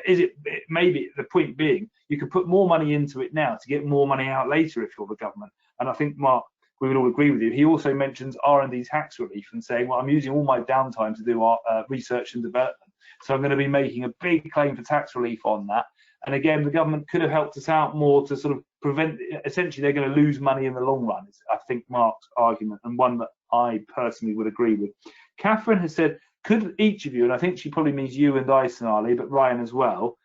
maybe the point being, you could put more money into it now to get more money out later if you're the government. And I think, Mark, we would all agree with you. He also mentions R&D tax relief and saying, well, I'm using all my downtime to do our research and development, so I'm going to be making a big claim for tax relief on that. And again, the government could have helped us out more to sort of prevent, essentially they're going to lose money in the long run, is I think Mark's argument, and one that I personally would agree with. Catherine has said, could each of you, and I think she probably means you and I, Sonali, but Ryan as well,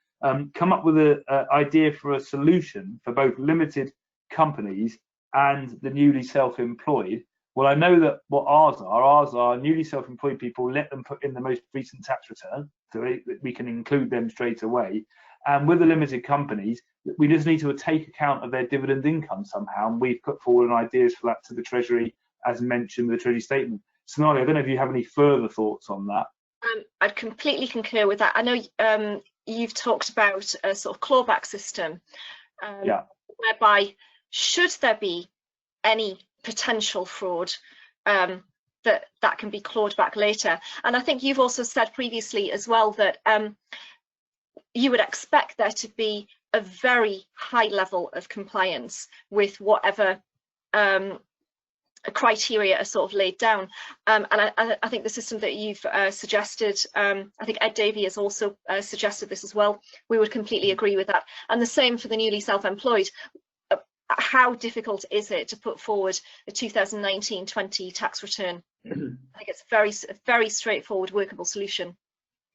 come up with an idea for a solution for both limited companies and the newly self-employed? Well, I know that what ours are newly self-employed people, let them put in the most recent tax return, so we can include them straight away. And with the limited companies, we just need to take account of their dividend income somehow, and we've put forward ideas for that to the Treasury, as mentioned with the Treasury statement. Sonali, I don't know if you have any further thoughts on that. I'd completely concur with that. I know you've talked about a sort of clawback system, whereby should there be any potential fraud, that can be clawed back later. And I think you've also said previously as well that you would expect there to be a very high level of compliance with whatever criteria are sort of laid down. And I think the system that you've suggested, I think Ed Davey has also suggested this as well. We would completely agree with that. And the same for the newly self-employed. How difficult is it to put forward a 2019-20 tax return? I think it's a very straightforward, workable solution.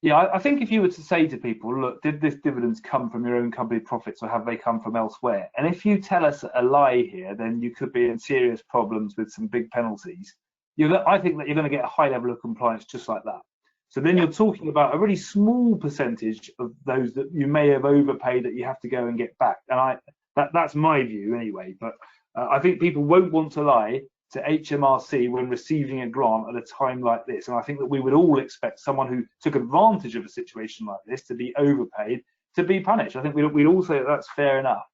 Yeah, I think if you were to say to people, look, did this dividends come from your own company profits or have they come from elsewhere? And if you tell us a lie here, then you could be in serious problems with some big penalties. I think that you're going to get a high level of compliance just like that. So then you're talking about a really small percentage of those that you may have overpaid that you have to go and get back. And that's my view anyway. But I think people won't want to lie to HMRC when receiving a grant at a time like this. And I think that we would all expect someone who took advantage of a situation like this to be overpaid, to be punished. I think we'd all say that that's fair enough.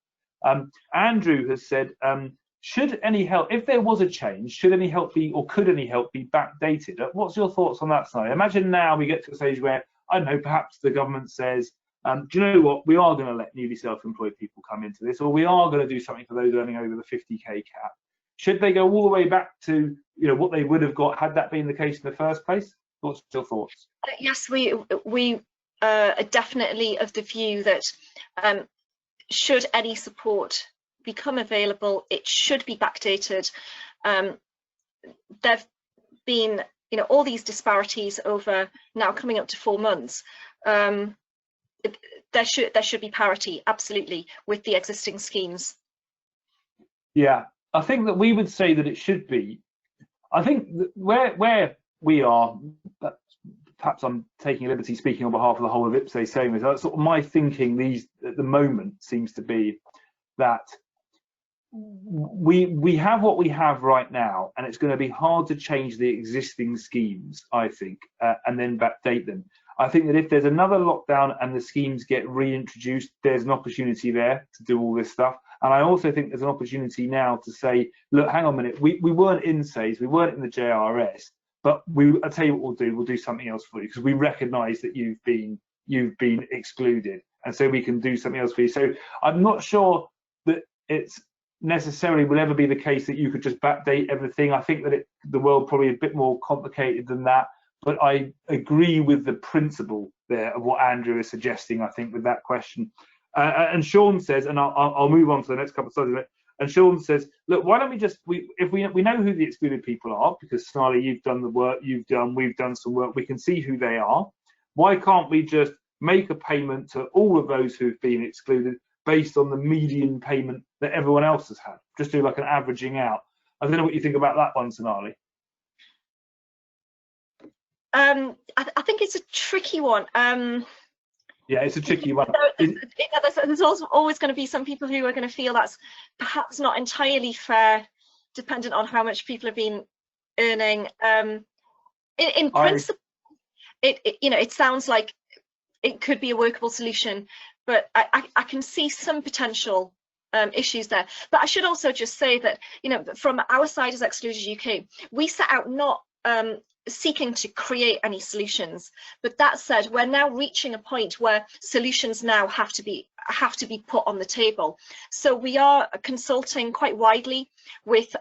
Andrew has said, should any help, if there was a change, should any help be, or could any help be backdated? What's your thoughts on that side? Imagine now we get to a stage where, I don't know, perhaps the government says, do you know what, we are going to let newly self-employed people come into this, or we are going to do something for those earning over the 50k cap. Should they go all the way back to what they would have got had that been the case in the first place? What's your thoughts? Yes, we are definitely of the view that should any support become available, it should be backdated. There've been all these disparities over now coming up to 4 months. There should be parity, absolutely, with the existing schemes. Yeah. I think that we would say that it should be. I think that where we are, perhaps I'm taking a liberty speaking on behalf of the whole of IPSE saying this, that's sort of my thinking at the moment seems to be that we have what we have right now, and it's going to be hard to change the existing schemes, I think, and then backdate them. I think that if there's another lockdown and the schemes get reintroduced, there's an opportunity there to do all this stuff. And I also think there's an opportunity now to say, look, hang on a minute, we weren't in SAYS, we weren't in the JRS, but I'll tell you what we'll do something else for you, because we recognise that you've been excluded, and so we can do something else for you. So I'm not sure that it's necessarily will ever be the case that you could just backdate everything. I think that the world probably a bit more complicated than that. But I agree with the principle there of what Andrew is suggesting, I think, with that question. And Sean says, and I'll move on to the next couple of slides of it. And Sean says, look, why don't we just, if we know who the excluded people are, because Sonali, you've done the work, we've done some work, we can see who they are. Why can't we just make a payment to all of those who've been excluded based on the median payment that everyone else has had? Just do like an averaging out. I don't know what you think about that one, Sonali. I think it's a tricky one. Yeah, it's a tricky one. There's also always going to be some people who are going to feel that's perhaps not entirely fair, dependent on how much people have been earning. In principle, it sounds like it could be a workable solution, but I can see some potential issues there. But I should also just say that from our side as Excluded UK, we set out not seeking to create any solutions, but that said, we're now reaching a point where solutions now have to be put on the table. So we are consulting quite widely with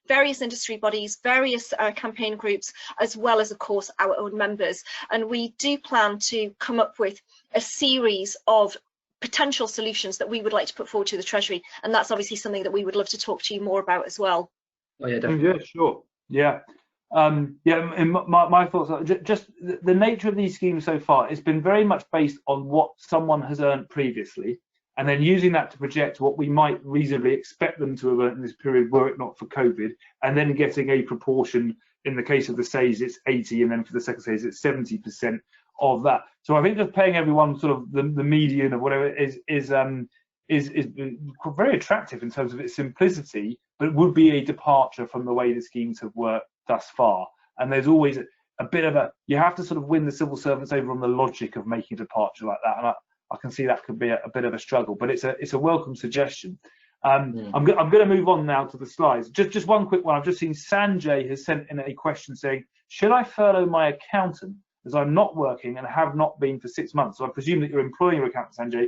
various industry bodies, various campaign groups, as well as, of course, our own members, and we do plan to come up with a series of potential solutions that we would like to put forward to the Treasury, and that's obviously something that we would love to talk to you more about as well. Oh yeah, definitely. Yeah, sure. Yeah. And my thoughts are just the nature of these schemes so far. It's been very much based on what someone has earned previously, and then using that to project what we might reasonably expect them to have earned in this period were it not for COVID, and then getting a proportion. In the case of the SAYS, it's 80, and then for the second SAYS, it's 70% of that. So I think just paying everyone sort of the median of whatever is very attractive in terms of its simplicity, but it would be a departure from the way the schemes have worked thus far. And there's always a bit of you have to sort of win the civil servants over on the logic of making a departure like that, and I can see that could be a bit of a struggle, but it's a welcome suggestion. I'm going to move on now to the slides. Just one quick one. I've just seen Sanjay has sent in a question saying, should I furlough my accountant as I'm not working and have not been for 6 months? So I presume that you're employing your accountant, Sanjay.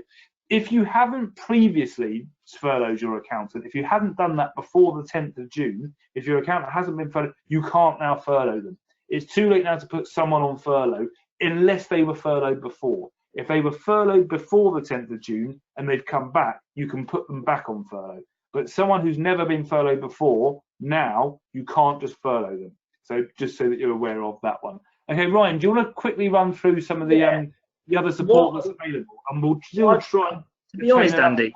if you haven't previously furloughed your accountant, if you hadn't done that before the 10th of June, if your accountant hasn't been furloughed, you can't now furlough them. It's too late now to put someone on furlough unless they were furloughed before. If they were furloughed before the 10th of June and they've come back, you can put them back on furlough. But someone who's never been furloughed before, now you can't just furlough them. So just so that you're aware of that one. Okay, Ryan, do you want to quickly run through some of the other support that's available? And we'll try. To be honest, Andy,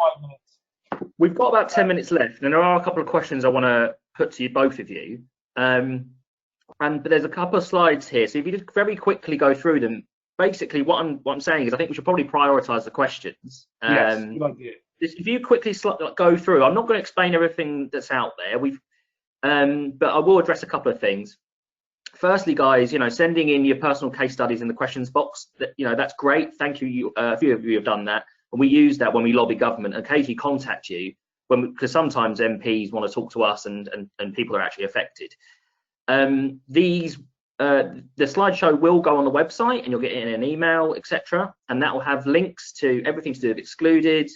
we've got about 10 minutes left, and there are a couple of questions I want to put to you, both of you. But there's a couple of slides here, so if you just very quickly go through them. Basically, what I'm saying is I think we should probably prioritise the questions. Yes, good idea. If you quickly go through, I'm not going to explain everything that's out there. But I will address a couple of things. Firstly, guys, sending in your personal case studies in the questions box, that's great. Thank you. A few of you have done that, and we use that when we lobby government. Occasionally contact you because sometimes MPs want to talk to us, and people are actually affected. The slideshow will go on the website, and you'll get it in an email, etc. And that will have links to everything to do with Excluded.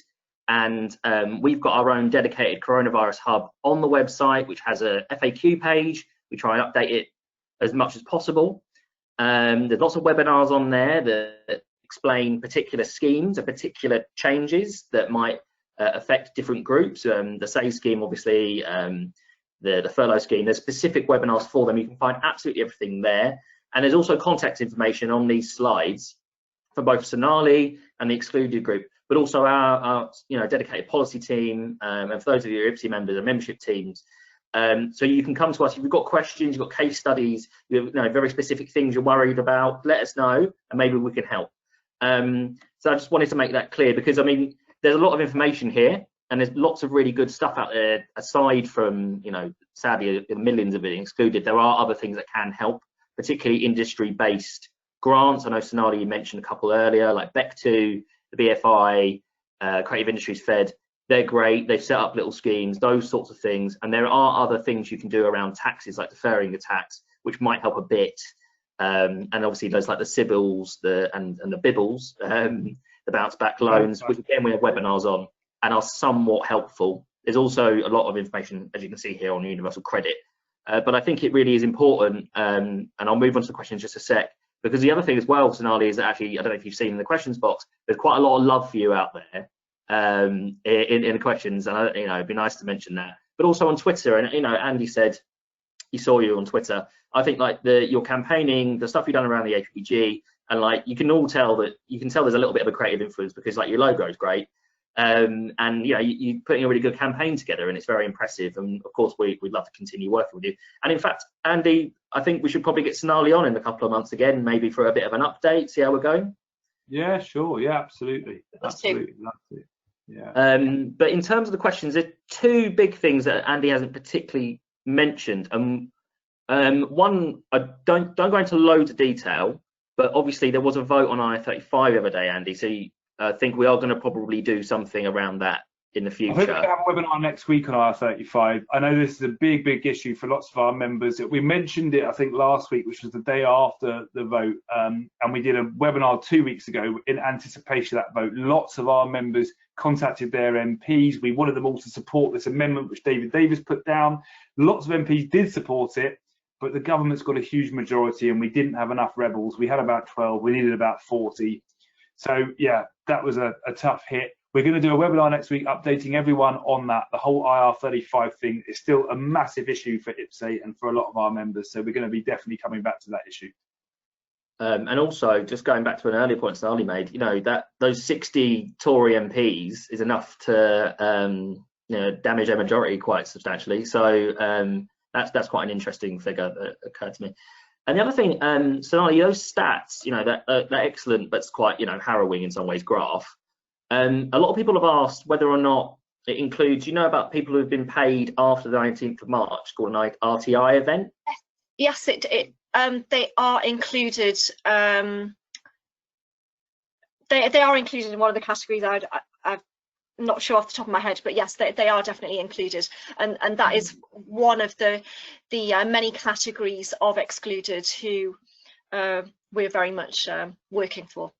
And we've got our own dedicated coronavirus hub on the website, which has a FAQ page. We try and update it as much as possible. There's lots of webinars on there that explain particular schemes or particular changes that might affect different groups. The SAVE scheme, obviously, the furlough scheme, there's specific webinars for them. You can find absolutely everything there. And there's also contact information on these slides for both Sonali and the Excluded group, but also our dedicated policy team, and for those of you who are IPSE members and membership teams. So you can come to us if you've got questions, you've got case studies, you have very specific things you're worried about, let us know and maybe we can help. So I just wanted to make that clear, because I mean there's a lot of information here and there's lots of really good stuff out there. Aside from sadly millions of it excluded, there are other things that can help, particularly industry based grants. I know Sonali, you mentioned a couple earlier, like BEC2, the BFI, Creative Industries Fed. They're great. They've set up little schemes, those sorts of things. And there are other things you can do around taxes, like deferring the tax, which might help a bit. And obviously there's like the CBILS and the BIBLs, the bounce back loans, which again we have webinars on and are somewhat helpful. There's also a lot of information, as you can see here, on universal credit. But I think it really is important, and I'll move on to the questions in just a sec, because the other thing as well, Sonali, is that actually, I don't know if you've seen in the questions box, there's quite a lot of love for you out there in the questions, and it'd be nice to mention that. But also on Twitter, and Andy said he saw you on Twitter. I think like your campaigning, the stuff you've done around the APPG, and like you can tell there's a little bit of a creative influence, because like your logo is great, and you're putting a really good campaign together, and it's very impressive. And of course we'd love to continue working with you. And in fact, Andy, I think we should probably get Sonali on in a couple of months again, maybe for a bit of an update, see how we're going. Yeah, sure. Yeah, absolutely. Absolutely. Yeah. But in terms of the questions, there are two big things that Andy hasn't particularly mentioned. One, I don't go into loads of detail, but obviously there was a vote on IR35 the other day, Andy. So I think we are going to probably do something around that in the future. I think we're going to have a webinar next week on IR35. I know this is a big issue for lots of our members. We mentioned it, I think, last week, which was the day after the vote, and we did a webinar 2 weeks ago in anticipation of that vote. Lots of our members contacted their MPs. We wanted them all to support this amendment, which David Davis put down. Lots of MPs did support it, but the government's got a huge majority, and we didn't have enough rebels. We had about 12. We needed about 40. So yeah, that was a tough hit. We're going to do a webinar next week updating everyone on that. The whole IR35 thing is still a massive issue for IPSE and for a lot of our members. So we're going to be definitely coming back to that issue. And also, just going back to an earlier point Sonali made, that those 60 Tory MPs is enough to damage a majority quite substantially. So that's quite an interesting figure that occurred to me. And the other thing, Sonali, those stats, that excellent, but it's quite harrowing in some ways graph. A lot of people have asked whether or not it includes, about people who've been paid after the 19th of March, called an RTI event. Yes, they are included. They are included in one of the categories. I'm not sure off the top of my head, but yes, they are definitely included, and that is one of the many categories of excluded who we're very much working for.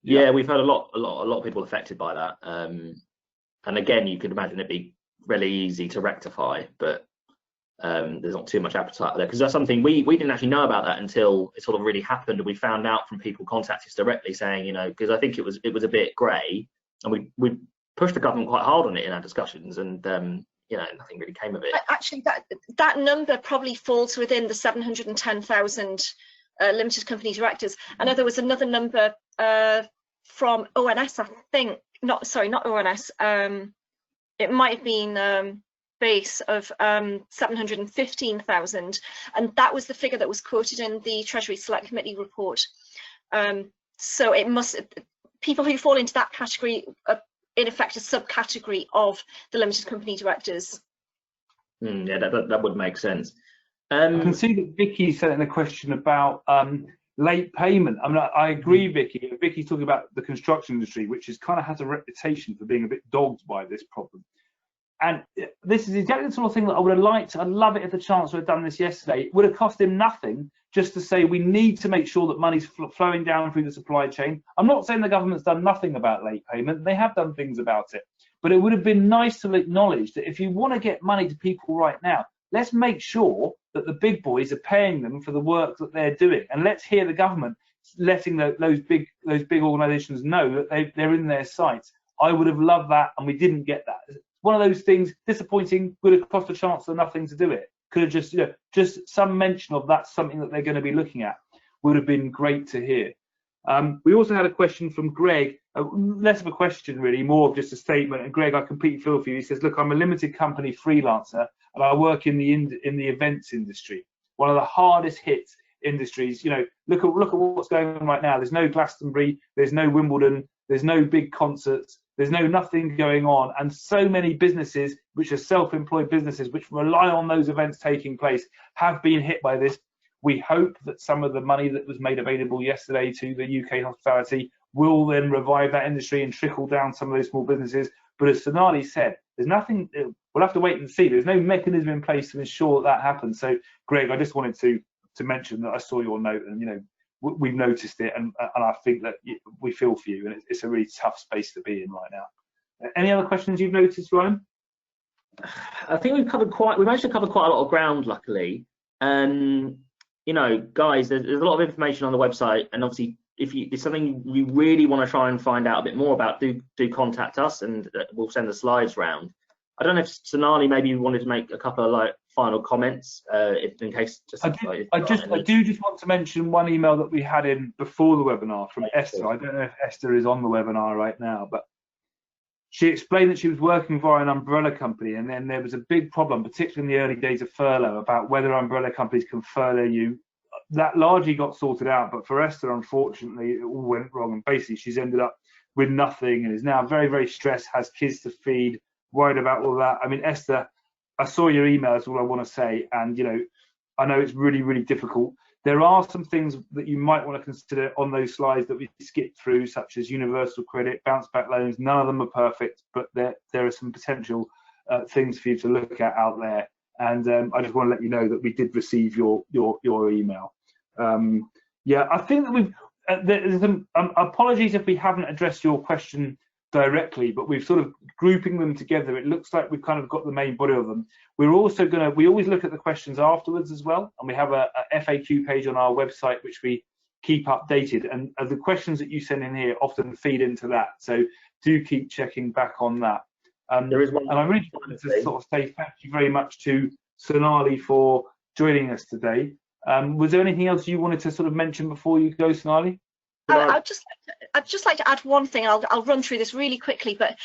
Yeah, we've had a lot of people affected by that. And again, you could imagine it'd be really easy to rectify, but there's not too much appetite there, because that's something we didn't actually know about that until it sort of really happened, and we found out from people contacting us directly saying, you know, because I think it was a bit grey, and we pushed the government quite hard on it in our discussions, and you know, nothing really came of it. Actually, that number probably falls within the 710,000 limited company directors. I know there was another number from ONS, I think. Not ONS. It might have been base of 715,000, and that was the figure that was quoted in the Treasury Select Committee report. So it must, people who fall into that category are in effect a subcategory of the limited company directors. Yeah, that would make sense. I can see that Vicky sent in a question about late payment. I mean, I agree, Vicky. Vicky's talking about the construction industry, which kind of has a reputation for being a bit dogged by this problem. And this is exactly the sort of thing that I would have liked. I'd love it if the Chancellor had done this yesterday. It would have cost him nothing just to say we need to make sure that money's flowing down through the supply chain. I'm not saying the government's done nothing about late payment. They have done things about it. But it would have been nice to acknowledge that if you want to get money to people right now, let's make sure that the big boys are paying them for the work that they're doing, and let's hear the government letting those big organisations know that they're in their sights. I would have loved that, and we didn't get that. One of those things, disappointing, would have cost the Chancellor nothing to do it. Could have just, you know, just some mention of that's something that they're going to be looking at would have been great to hear. We also had a question from Greg, less of a question really, more of just a statement. And Greg, I completely feel for you. He says, look, I'm a limited company freelancer and I work in the events industry, one of the hardest hit industries. You know, look at what's going on right now. There's no Glastonbury, there's no Wimbledon, there's no big concerts, there's nothing going on, and so many businesses which are self-employed businesses which rely on those events taking place have been hit by this. We hope that some of the money that was made available yesterday to the UK hospitality will then revive that industry and trickle down some of those small businesses. But as Sonali said, there's nothing, we'll have to wait and see. There's no mechanism in place to ensure that happens. So Greg, I just wanted to mention that I saw your note, and you know, we've noticed it, and I think that we feel for you, and it's a really tough space to be in right now. Any other questions you've noticed, Ryan? I think we managed to cover quite a lot of ground, luckily. You know, guys, there's a lot of information on the website, and obviously, if it's something you really want to try and find out a bit more about, do contact us, and we'll send the slides round. I don't know if Sonali maybe wanted to make a couple of like final comments, if in case. I do just want to mention one email that we had in before the webinar from Esther. I don't know if Esther is on the webinar right now, but she explained that she was working via an umbrella company, and then there was a big problem, particularly in the early days of furlough, about whether umbrella companies can furlough you. That largely got sorted out, but for Esther, unfortunately, it all went wrong, and basically she's ended up with nothing and is now very, very stressed, has kids to feed, worried about all that. I mean, Esther, I saw your email, that's all I want to say, and you know, I know it's really, really difficult. There are some things that you might want to consider on those slides that we skipped through, such as universal credit, bounce back loans. None of them are perfect, but there are some potential things for you to look at out there. And I just want to let you know that we did receive your email. Yeah, I think that we've. There's some apologies if we haven't addressed your question directly, but we've sort of grouping them together. It looks like we've kind of got the main body of them. We're also we always look at the questions afterwards as well, and we have a FAQ page on our website which we keep updated, and the questions that you send in here often feed into that, so do keep checking back on that. There is one, and I really wanted to sort of say thank you very much to Sonali for joining us today. Was there anything else you wanted to sort of mention before you go, Sonali? I'd just like to add one thing. I'll run through this really quickly, but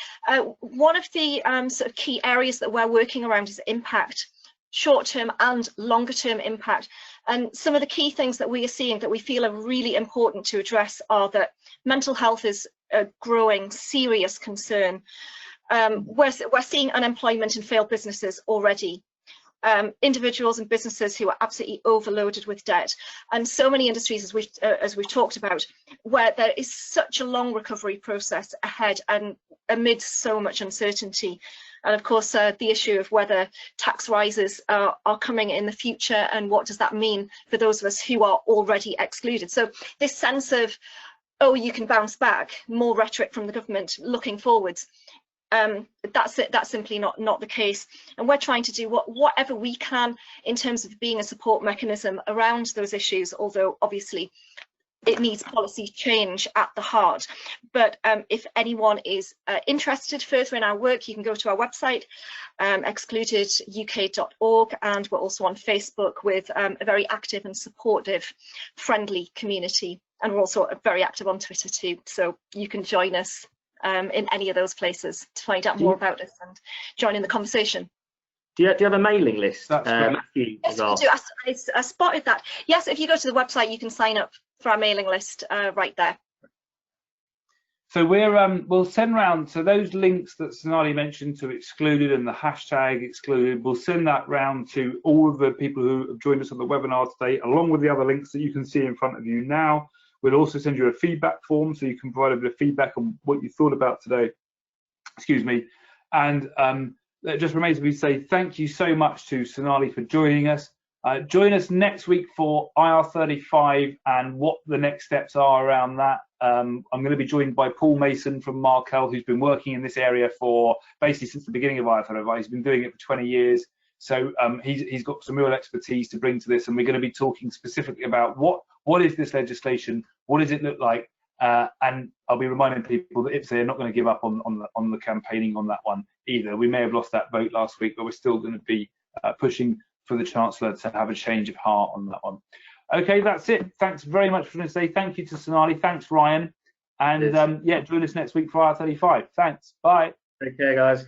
one of the sort of key areas that we're working around is impact, short-term and longer-term impact. And some of the key things that we are seeing that we feel are really important to address are that mental health is a growing serious concern. We're seeing unemployment in failed businesses already. Individuals and businesses who are absolutely overloaded with debt, and so many industries, as we've talked about, where there is such a long recovery process ahead and amid so much uncertainty. And of course, the issue of whether tax rises are coming in the future, and what does that mean for those of us who are already excluded. So this sense of oh, you can bounce back, more rhetoric from the government looking forwards. That's simply not the case, and we're trying to do whatever we can in terms of being a support mechanism around those issues, although obviously it needs policy change at the heart. But if anyone is interested further in our work, you can go to our website, excludeduk.org, and we're also on Facebook with a very active and supportive, friendly community, and we're also very active on Twitter too, so you can join us in any of those places to find out more about us and join in the conversation. Do you have a mailing list? Matthew, yes, we do. I spotted that. Yes, if you go to the website, you can sign up for our mailing list right there. So we'll send round, so those links that Sonali mentioned to Excluded and the hashtag Excluded, we'll send that round to all of the people who have joined us on the webinar today, along with the other links that you can see in front of you now. We'll also send you a feedback form so you can provide a bit of feedback on what you thought about today. Excuse me. And it just remains for me to say thank you so much to Sonali for joining us. Join us next week for IR35 and what the next steps are around that. I'm going to be joined by Paul Mason from Markel, who's been working in this area for basically since the beginning of IR35. He's been doing it for 20 years. So he's got some real expertise to bring to this, and we're going to be talking specifically about what is this legislation, what does it look like, and I'll be reminding people that IPSE are not going to give up on the campaigning on that one either. We may have lost that vote last week, but we're still going to be pushing for the Chancellor to have a change of heart on that one. Okay, that's it. Thanks very much for today. Thank you to Sonali. Thanks, Ryan. And yeah, join us next week for IR35. Thanks. Bye. Take care, guys.